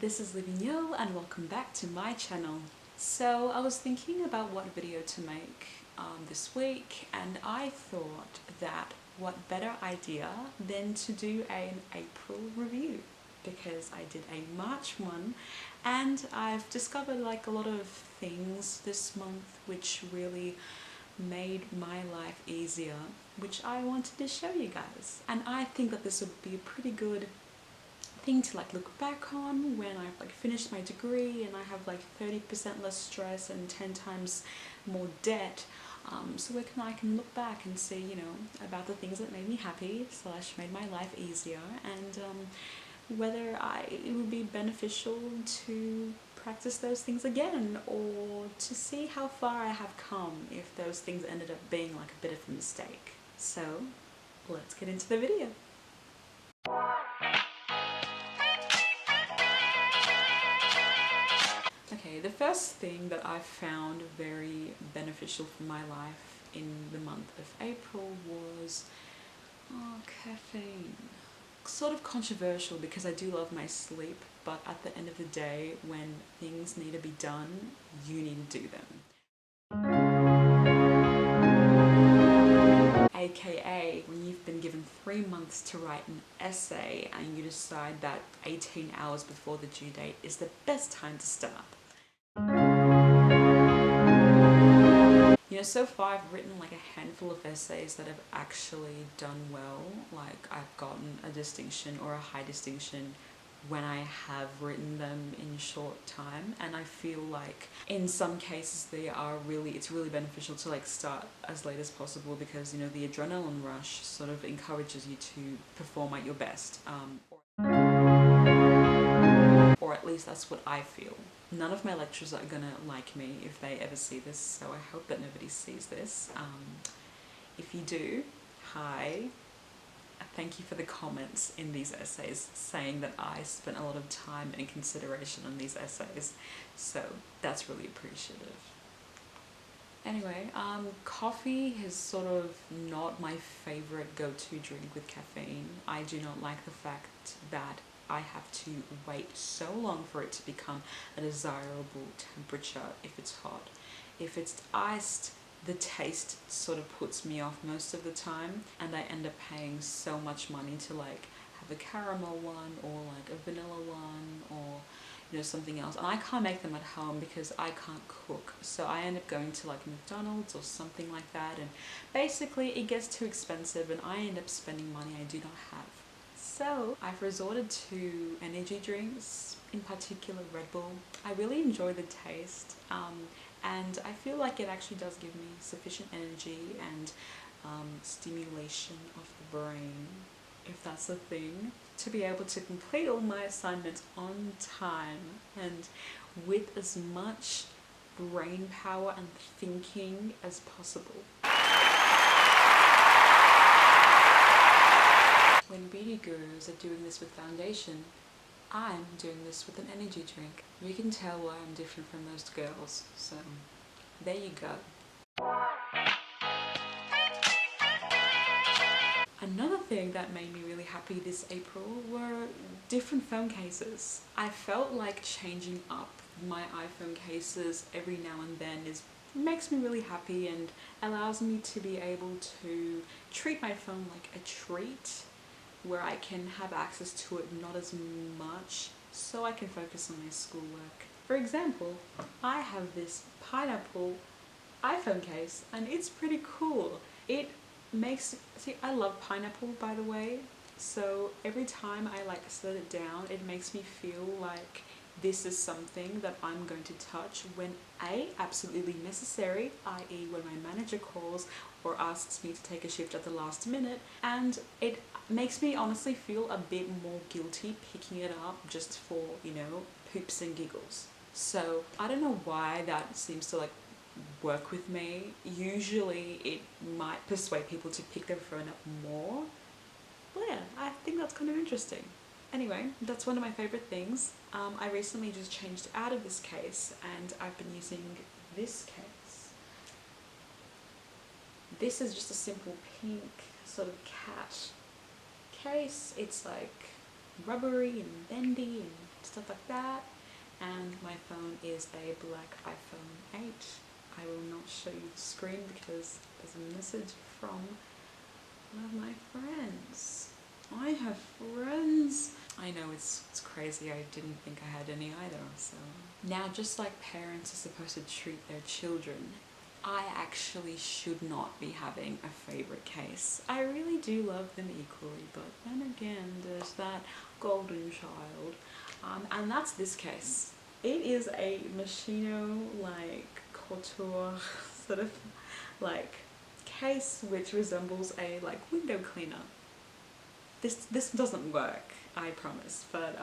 this is yeeeee and welcome back to my channel. So I was thinking about what video to make this week, and I thought that what better idea than to do an April review, because I did a March one and I've discovered like a lot of things this month which really made my life easier, which I wanted to show you guys. And I think that this would be a pretty good thing to like look back on when I've like finished my degree and I have like 30% less stress and 10 times more debt. So I can look back and see, you know, about the things that made me happy / made my life easier, and whether it would be beneficial to practice those things again, or to see how far I have come if those things ended up being like a bit of a mistake. So let's get into the video. Okay, the first thing that I found very beneficial for my life in the month of April was caffeine. Sort of controversial because I do love my sleep, but at the end of the day, when things need to be done, you need to do them. AKA when you've been given 3 months to write an essay and you decide that 18 hours before the due date is the best time to start. You know, so far I've written like a handful of essays that have actually done well. Like I've gotten a distinction or a high distinction when I have written them in short time, and I feel like in some cases it's really beneficial to like start as late as possible, because you know the adrenaline rush sort of encourages you to perform at your best, or at least that's what I feel. None of my lecturers are gonna like me if they ever see this, so I hope that nobody sees this. If you do, hi. Thank you for the comments in these essays saying that I spent a lot of time and consideration on these essays, so that's really appreciative. Anyway, coffee is sort of not my favorite go-to drink with caffeine. I do not like the fact that I have to wait so long for it to become a desirable temperature if it's hot. If it's iced, the taste sort of puts me off most of the time, and I end up paying so much money to like have a caramel one or like a vanilla one, or you know, something else, and I can't make them at home because I can't cook, so I end up going to like McDonald's or something like that, and basically it gets too expensive and I end up spending money I do not have. So I've resorted to energy drinks, in particular Red Bull. I really enjoy the taste, and I feel like it actually does give me sufficient energy and stimulation of the brain, if that's a thing, to be able to complete all my assignments on time and with as much brain power and thinking as possible. When beauty gurus are doing this with foundation, I'm doing this with an energy drink. You can tell why I'm different from most girls, so there you go. Another thing that made me really happy this April were different phone cases. I felt like changing up my iPhone cases every now and then makes me really happy and allows me to be able to treat my phone like a treat, where I can have access to it not as much, so I can focus on my schoolwork. For example, I have this pineapple iPhone case and it's pretty cool. I love pineapple, by the way, so every time I like set it down, it makes me feel like this is something that I'm going to touch when absolutely necessary, i.e. when my manager calls or asks me to take a shift at the last minute, and it makes me honestly feel a bit more guilty picking it up just for, you know, poops and giggles. So I don't know why that seems to like work with me. Usually it might persuade people to pick their phone up more, but yeah, I think that's kind of interesting. Anyway, that's one of my favorite things. I recently just changed out of this case and I've been using this case. This is just a simple pink sort of cat case. It's like rubbery and bendy and stuff like that. And my phone is a black iPhone 8. I will not show you the screen because there's a message from one of my friends. I have friends. I know it's crazy. I didn't think I had any either. So now, just like parents are supposed to treat their children, I actually should not be having a favorite case. I really do love them equally, but then again, there's that golden child. And that's this case. It is a Machino like couture sort of like case which resembles a like window cleaner. This doesn't work, I promise, but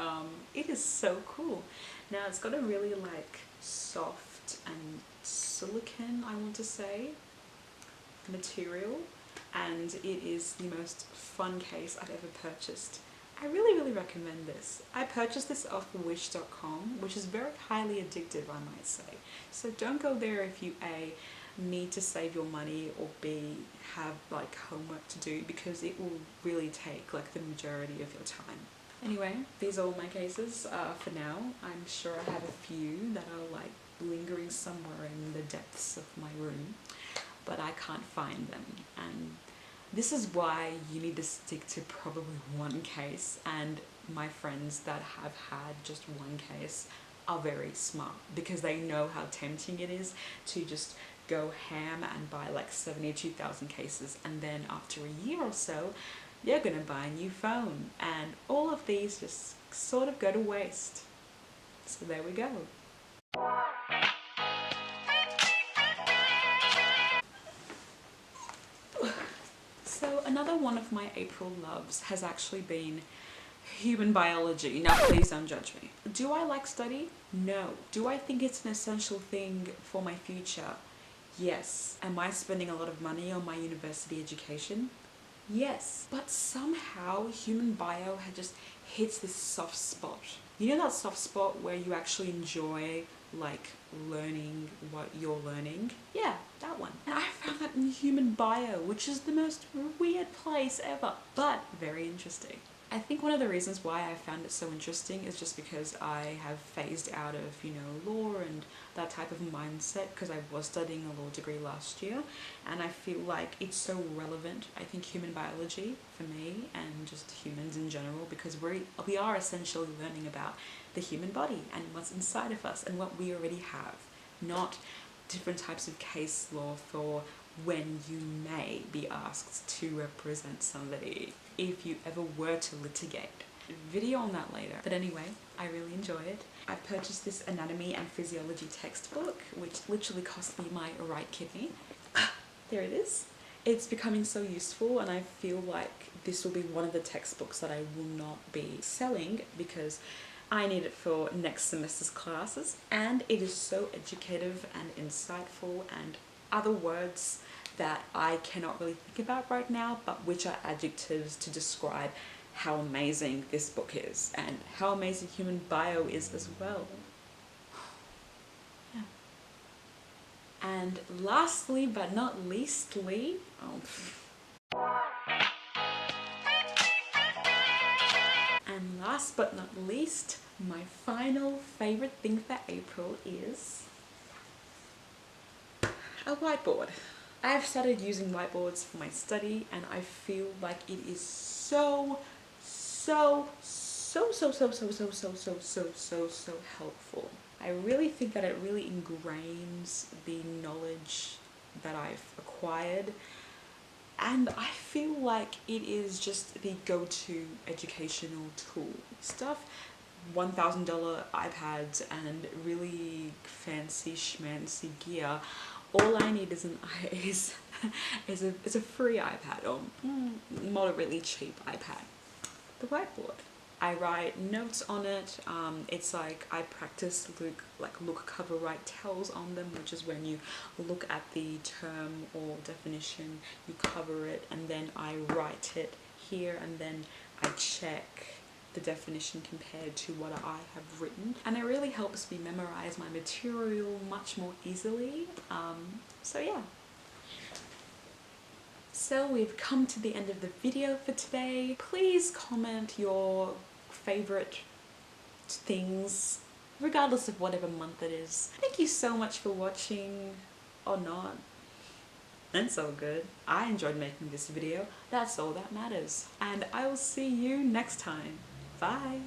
it is so cool. Now it's got a really like soft and silicone, I want to say, material, and it is the most fun case I've ever purchased. I really recommend this. I purchased this off wish.com, which is very highly addictive, I might say. So don't go there if you A, need to save your money, or B, have like homework to do, because it will really take like the majority of your time. Anyway, these are all my cases for now. I'm sure I have a few that are like lingering somewhere in the depths of my room, but I can't find them. And this is why you need to stick to probably one case, and my friends that have had just one case are very smart because they know how tempting it is to just go ham and buy like 72,000 cases, and then after a year or so you're gonna buy a new phone, and all of these just sort of go to waste. So there we go. So another one of my April loves has actually been human biology. Now please don't judge me. Do I like study? No. Do I think it's an essential thing for my future? Yes. Am I spending a lot of money on my university education? Yes. But somehow human bio just hits this soft spot. You know that soft spot where you actually enjoy like learning what you're learning? Yeah, that one. And I found that in human bio, which is the most weird place ever, but very interesting. I think one of the reasons why I found it so interesting is just because I have phased out of, you know, law and that type of mindset, because I was studying a law degree last year, and I feel like it's so relevant. I think human biology for me, and just humans in general, because we are essentially learning about the human body and what's inside of us and what we already have, not different types of case law for when you may be asked to represent somebody if you ever were to litigate. Video on that later. But anyway, I really enjoy it. I purchased this anatomy and physiology textbook, which literally cost me my right kidney. There it is. It's becoming so useful, and I feel like this will be one of the textbooks that I will not be selling because I need it for next semester's classes, and it is so educative and insightful, and other words that I cannot really think about right now, but which are adjectives to describe how amazing this book is and how amazing human bio is as well. Yeah. And lastly but not leastly, and last but not least, my final favorite thing for April is a whiteboard. I've started using whiteboards for my study, and I feel like it is so helpful. I really think that it really ingrains the knowledge that I've acquired, and I feel like it is just the go-to educational tool. Stuff $1,000 iPads and really fancy schmancy gear. All I need is a free iPad, or moderately cheap iPad. The whiteboard. I write notes on it. It's like I practice look cover write tells on them, which is when you look at the term or definition, you cover it, and then I write it here, and then I check the definition compared to what I have written, and it really helps me memorize my material much more easily. So yeah. So we've come to the end of the video for today. Please comment your favorite things, regardless of whatever month it is. Thank you so much for watching, or not. That's all good. I enjoyed making this video. That's all that matters. And I will see you next time. Bye.